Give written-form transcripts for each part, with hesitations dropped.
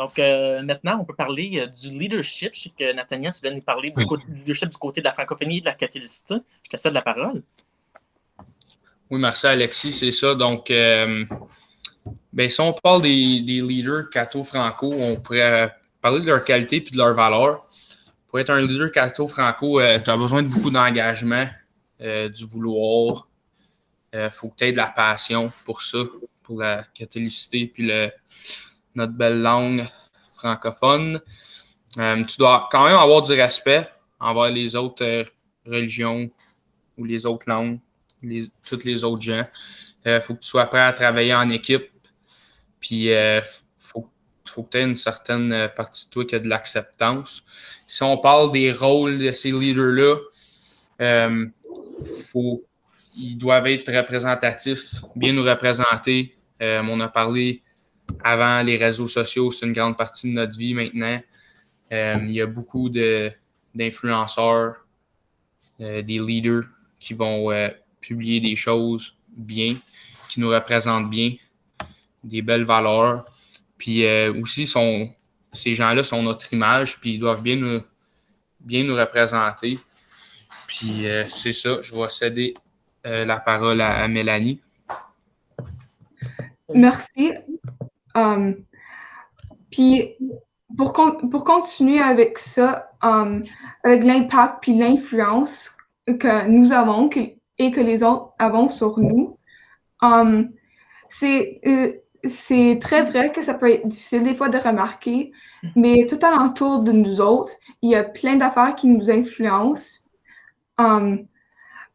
Donc, maintenant, on peut parler du leadership. Je sais que, Nathaniel, tu dois nous parler du leadership du côté de la francophonie et de la catholicité. Je te cède la parole. Oui, merci, Alexis, c'est ça. Donc, si on parle des leaders catho-franco, on pourrait parler de leur qualité et de leur valeur. Pour être un leader catho-franco, tu as besoin de beaucoup d'engagement, du vouloir. Faut que tu aies de la passion pour ça, pour la catholicité puis notre belle langue francophone. Tu dois quand même avoir du respect envers les autres religions ou les autres langues, tous les autres gens. Faut que tu sois prêt à travailler en équipe. Puis, faut que tu aies une certaine partie de toi qui a de l'acceptance. Si on parle des rôles de ces leaders-là, ils doivent être représentatifs, bien nous représenter. On a parlé avant, les réseaux sociaux, c'est une grande partie de notre vie maintenant. Il y a beaucoup d'influenceurs, des leaders qui vont publier des choses bien, qui nous représentent bien, des belles valeurs. Puis aussi, ces gens-là sont notre image, puis ils doivent bien nous représenter. Puis c'est ça, je vais céder la parole à Mélanie. Merci. Puis pour continuer avec ça, avec l'impact puis l'influence que nous avons et que les autres avons sur nous, c'est très vrai que ça peut être difficile des fois de remarquer, mais tout alentour de nous autres, il y a plein d'affaires qui nous influencent.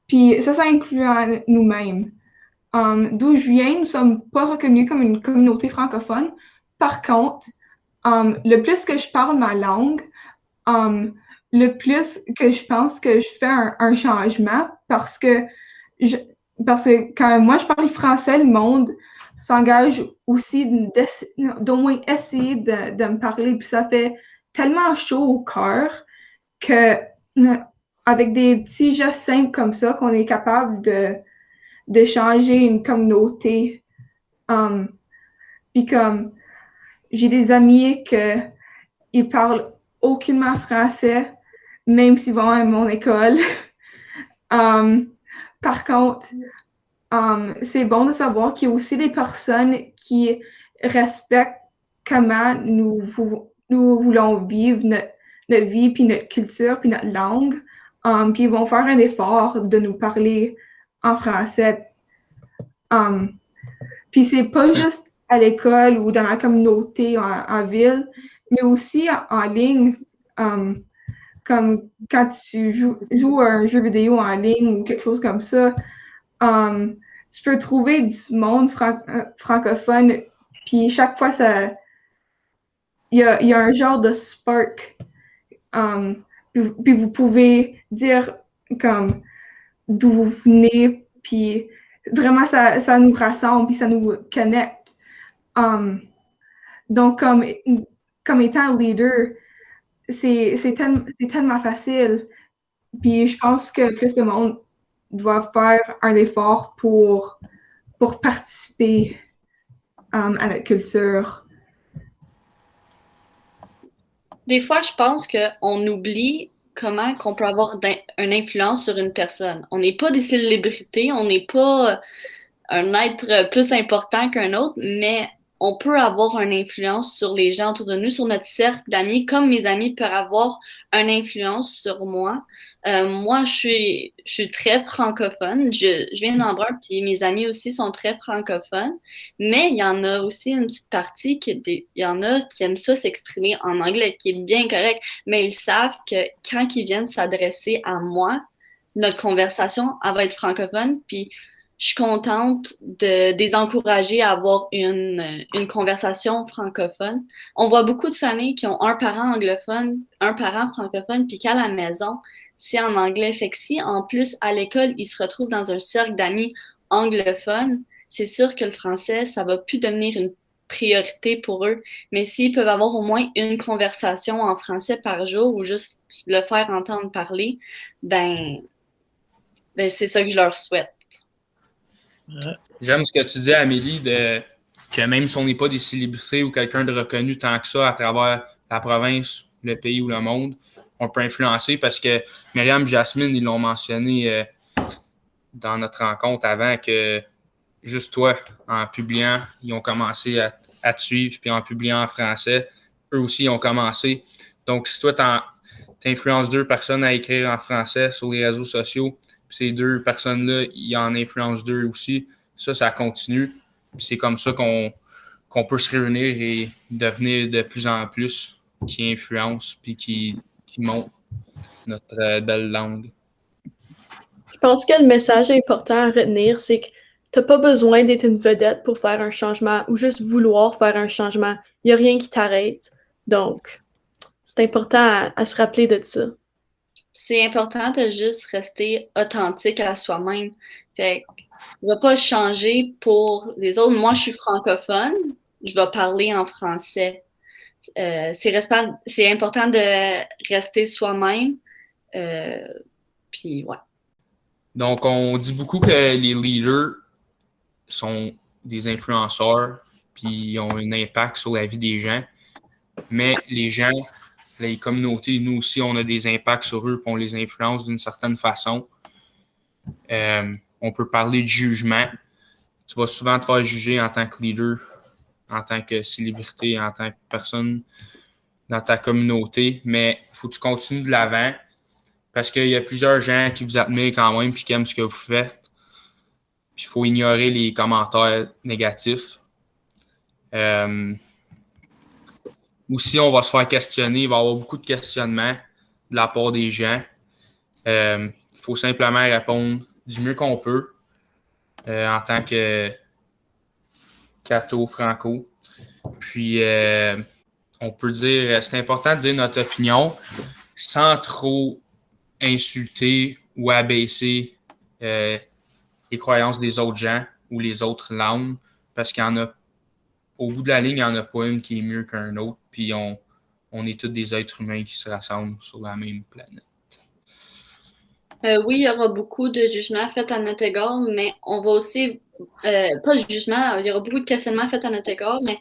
Puis ça inclut nous-mêmes. D'où je viens, nous ne sommes pas reconnus comme une communauté francophone. Par contre, le plus que je parle ma langue, le plus que je pense que je fais un changement parce que quand moi je parle français, le monde s'engage aussi d'au moins essayer de me parler. Puis ça fait tellement chaud au cœur que avec des petits gestes simples comme ça, qu'on est capable de changer une communauté. Puis comme j'ai des amis ils parlent aucunement français, même s'ils vont à mon école. Par contre, c'est bon de savoir qu'il y a aussi des personnes qui respectent comment nous voulons vivre notre vie, puis notre culture, puis notre langue. Puis ils vont faire un effort de nous parler en français. Puis c'est pas juste à l'école ou dans la communauté en ville, mais aussi en ligne, comme quand tu joues à un jeu vidéo en ligne ou quelque chose comme ça, tu peux trouver du monde francophone, puis chaque fois, il y a un genre de spark. Puis vous pouvez dire comme d'où vous venez, puis vraiment, ça nous rassemble, puis ça nous connecte. Donc, comme étant leader, c'est tellement facile. Puis je pense que plus de monde doit faire un effort pour participer à notre culture. Des fois, je pense qu'on oublie comment qu'on peut avoir une influence sur une personne. On n'est pas des célébrités, on n'est pas un être plus important qu'un autre, mais on peut avoir une influence sur les gens autour de nous, sur notre cercle d'amis, comme mes amis peuvent avoir une influence sur moi. Moi, je suis très francophone. Je viens d'Embrun, puis mes amis aussi sont très francophones. Mais il y en a aussi une petite partie il y en a qui aiment ça s'exprimer en anglais, qui est bien correct. Mais ils savent que quand ils viennent s'adresser à moi, notre conversation, elle va être francophone. Puis je suis contente de les encourager à avoir une conversation francophone. On voit beaucoup de familles qui ont un parent anglophone, un parent francophone, puis qu'à la maison, c'est en anglais. Fait que si, en plus, à l'école, ils se retrouvent dans un cercle d'amis anglophones, c'est sûr que le français, ça va plus devenir une priorité pour eux. Mais s'ils peuvent avoir au moins une conversation en français par jour ou juste le faire entendre parler, ben c'est ça que je leur souhaite. J'aime ce que tu dis, Amélie, que même si on n'est pas des célébrités ou quelqu'un de reconnu tant que ça à travers la province, le pays ou le monde, on peut influencer parce que Myriam, Jasmine, ils l'ont mentionné dans notre rencontre avant que juste toi, en publiant, ils ont commencé à te suivre, puis en publiant en français, eux aussi ont commencé. Donc, si toi, t'influences 2 personnes à écrire en français sur les réseaux sociaux, puis ces 2 personnes-là, ils en influencent 2 aussi, ça continue. Puis c'est comme ça qu'on peut se réunir et devenir de plus en plus qui influence puis qui montre notre belle langue. Je pense que le message important à retenir, c'est que t'as pas besoin d'être une vedette pour faire un changement ou juste vouloir faire un changement. Il n'y a rien qui t'arrête. Donc, c'est important à se rappeler de ça. C'est important de juste rester authentique à soi-même. Fait que, je vais pas changer pour les autres. Moi, je suis francophone, je vais parler en français. C'est important de rester soi-même. Puis, ouais. Donc, on dit beaucoup que les leaders sont des influenceurs puis ils ont un impact sur la vie des gens. Mais les gens, les communautés, nous aussi, on a des impacts sur eux puis on les influence d'une certaine façon. On peut parler de jugement. Tu vas souvent te faire juger en tant que leader, en tant que célébrité, en tant que personne dans ta communauté, mais il faut que tu continues de l'avant parce qu'il y a plusieurs gens qui vous admirent quand même et qui aiment ce que vous faites. Puis il faut ignorer les commentaires négatifs. Aussi, on va se faire questionner. Il va y avoir beaucoup de questionnements de la part des gens. Il faut simplement répondre du mieux qu'on peut en tant que catho franco. Puis, on peut dire, c'est important de dire notre opinion sans trop insulter ou abaisser les croyances des autres gens ou les autres langues, parce qu'il y en a, au bout de la ligne, il n'y en a pas une qui est mieux qu'un autre, puis on est tous des êtres humains qui se rassemblent sur la même planète. Oui, il y aura beaucoup de jugements faits à notre égard, mais on va aussi, pas de jugement, il y aura beaucoup de questionnements faits à notre égard, mais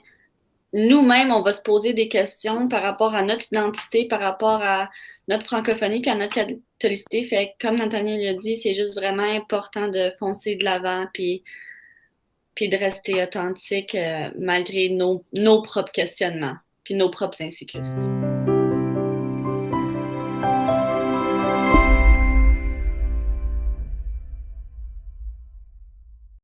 nous-mêmes, on va se poser des questions par rapport à notre identité, par rapport à notre francophonie puis à notre catholicité. Fait que, comme Nathaniel l'a dit, c'est juste vraiment important de foncer de l'avant puis de rester authentique malgré nos propres questionnements puis nos propres insécurités.